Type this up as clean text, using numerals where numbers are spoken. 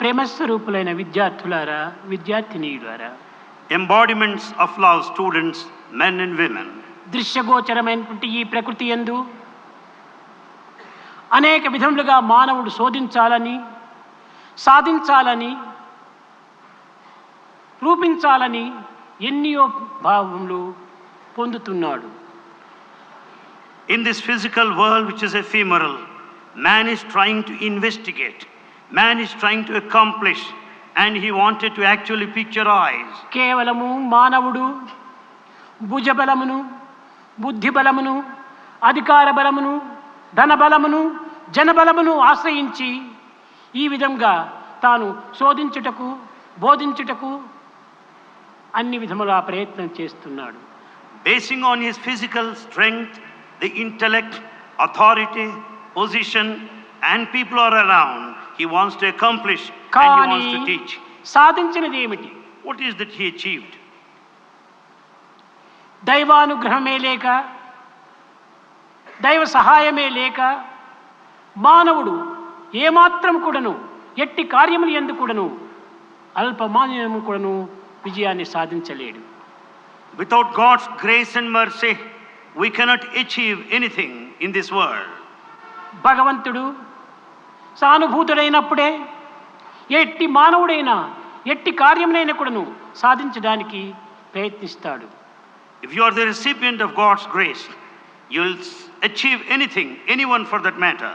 ప్రేమస్వరూపులైన విద్యార్థులారా, విద్యార్థినీయులారా, embodiments of love students, men and women. దృశ్యగోచరమైనటువంటి ఈ ప్రకృతి యందు అనేక విధములుగా మానవుడు శోధించాలని, సాధించాలని, రూపించాలని ఎన్నో భావములు పొందుతున్నాడు. In this physical world which is ephemeral, man is trying to investigate, man is trying to accomplish, and he wanted to actually picturize. కేవలము మానవుడు భుజబలమును, బుద్ధి బలమును, అధికార బలమును, ధన బలమును, జనబలమును ఆశ్రయించి ఈ విధంగా తాను శోధించుటకు, బోధించుటకు అన్ని విధముల ప్రయత్నం చేస్తున్నాడు. Basing on his physical strength, the intellect, authority, position, and people are around, he wants to accomplish and he wants to teach. సాధించినది ఏమిటి? What is that he achieved? దైవానుగ్రహమే లేక, దైవ సహాయమే లేక మానవుడు ఏమాత్రం కూడాను, ఎట్టి కార్యములు యందు కూడాను, అల్పమాన్యము కూడాను విజయాన్ని సాధించలేడు. Without God's grace and mercy, we cannot achieve anything in this world. భగవంతుడు సానుభూతుడైనప్పుడే ఎట్టి మానవుడైనా, ఎట్టి కార్యమునైనా కూడాను సాధించడానికి ప్రయత్నిస్తాడు. If you are the recipient of God's grace, you will achieve anything, anyone for that matter.